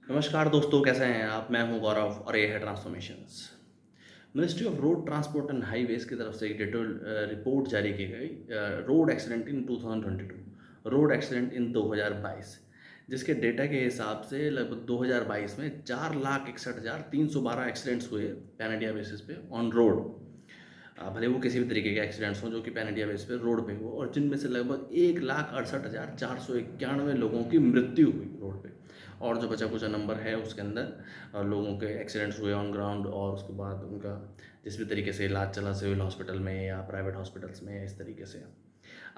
नमस्कार दोस्तों, कैसे हैं आप? मैं हूं गौरव और ये है transformations. Ministry of road transport and highways की तरफ से एक डिटेल रिपोर्ट जारी की गई, road accident in 2022, road accident in 2022, जिसके डेटा के हिसाब से लगभग 2022 में 4,61,312 एक्सीडेंट्स हुए पैन इंडिया बेसिस पे ऑन रोड। भले वो किसी भी तरीके के एक्सीडेंट्स हों जो कि पैन इंडिया बेसिस पे रोड पे हो, और जिनमें से लगभग 1,68,491 लोगों की मृत्यु हुई रोड पे। और जो बचा कुचा नंबर है उसके अंदर लोगों के एक्सीडेंट्स हुए ऑन ग्राउंड, और उसके बाद उनका जिस भी तरीके से इलाज चला सिविल हॉस्पिटल में या प्राइवेट हॉस्पिटल्स में, इस तरीके से।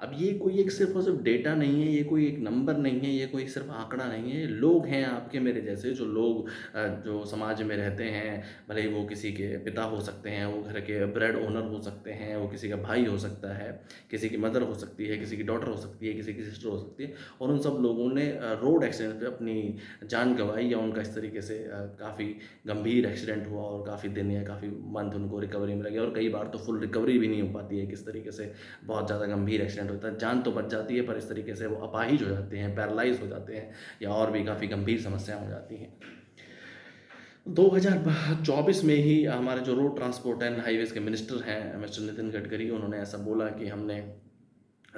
अब ये कोई एक सिर्फ और सिर्फ डेटा नहीं है, ये कोई एक नंबर नहीं है, ये कोई सिर्फ आंकड़ा नहीं है। ये लोग हैं आपके मेरे जैसे, जो लोग जो समाज में रहते हैं। भले ही वो किसी के पिता हो सकते हैं, वो घर के ब्रेड ओनर हो सकते हैं, वो किसी का भाई हो सकता है, किसी की मदर हो सकती है, किसी की डॉटर हो सकती है, किसी की सिस्टर हो सकती है। और उन सब लोगों ने रोड एक्सीडेंट पे अपनी जान गंवाई, या उनका इस तरीके से काफ़ी गंभीर एक्सीडेंट हुआ, और काफ़ी दिन या काफ़ी मंथ उनको रिकवरी में लगे, और कई बार तो फुल रिकवरी भी नहीं हो पाती है। किस तरीके से बहुत ज़्यादा गंभीर एक्सीडेंट होता है, जान तो बच जाती है पर इस तरीके से वो अपाहिज हो जाते हैं, पैरालाइज हो जाते हैं, या और भी काफ़ी गंभीर समस्याएं हो जाती हैं। 2024 में ही हमारे जो रोड ट्रांसपोर्ट एंड हाईवेज के मिनिस्टर हैं मिस्टर नितिन गडकरी, उन्होंने ऐसा बोला कि हमने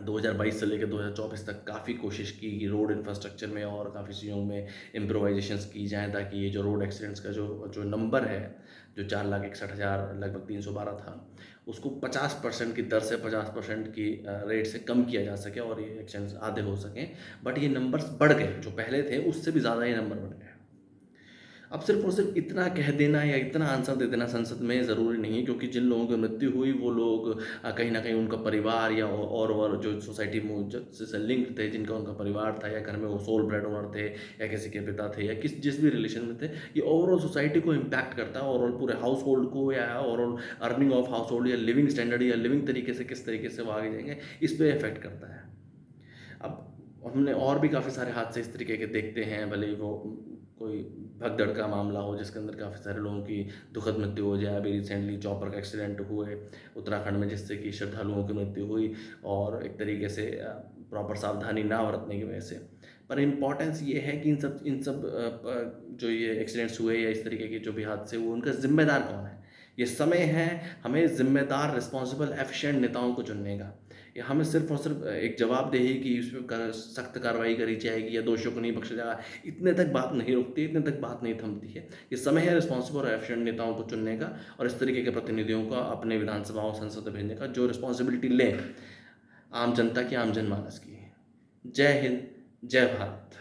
2022 से लेकर 2024 तक काफ़ी कोशिश की कि रोड इंफ्रास्ट्रक्चर में और काफ़ी चीज़ों में इम्प्रोवाइजेशंस की जाएँ, ताकि ये जो रोड एक्सीडेंट्स का जो जो नंबर है, जो 4,61,000 लगभग 312 था, उसको 50% की दर से 50% की रेट से कम किया जा सके, और ये एक्सीडेंट्स आधे हो सकें। बट ये नंबर्स बढ़ गए, जो पहले थे उससे भी ज़्यादा ये नंबर बढ़ गए। अब सिर्फ़ और सिर्फ़ इतना कह देना या इतना आंसर दे देना संसद में ज़रूरी नहीं है, क्योंकि जिन लोगों की मृत्यु हुई वो लोग कहीं न कहीं उनका परिवार, या और जो सोसाइटी में जिससे लिंक्ड थे, जिनका उनका परिवार था, या घर में वो सोल ब्रेड ओनर थे, या किसी के पिता थे, या जिस भी रिलेशन में थे, ये ओवरऑल सोसाइटी को इम्पैक्ट करता है, ओवरऑल पूरे हाउस होल्ड को, या overall earning of house hold, या लिविंग स्टैंडर्ड, या लिविंग तरीके से किस तरीके से वो आगे जाएँगे, इस पे इफ़ेक्ट करता है। अब हमने और भी काफ़ी सारे हादसे इस तरीके के देखते हैं, भले ही वो कोई भगदड़ का मामला हो जिसके अंदर काफ़ी सारे लोगों की दुखद मृत्यु हो जाए। अभी रिसेंटली चॉपर का एक्सीडेंट हुए उत्तराखंड में, जिससे कि श्रद्धालुओं की मृत्यु हुई, और एक तरीके से प्रॉपर सावधानी ना बरतने की वजह से। पर इम्पॉर्टेंस ये है कि इन सब जो ये एक्सीडेंट्स हुए या इस तरीके के जो भी हादसे हुए, उनका ज़िम्मेदार कौन है? ये समय है हमें ज़िम्मेदार, रिस्पॉन्सिबल, एफिशिएंट नेताओं को चुनने का। या हमें सिर्फ़ और सिर्फ़ एक जवाबदेही कि इस पे सख्त कार्रवाई करी जाएगी या दोषियों को नहीं बख्शा जाएगा, इतने तक बात नहीं रुकती, इतने तक बात नहीं थमती है। ये समय है रिस्पॉन्सिबल और एफिशिएंट नेताओं को चुनने का, और इस तरीके के प्रतिनिधियों का अपने विधानसभाओं, संसद में भेजने का, जो रिस्पॉन्सिबिलिटी लें आम जनता की, आम जनमानस की। जय हिंद, जय भारत।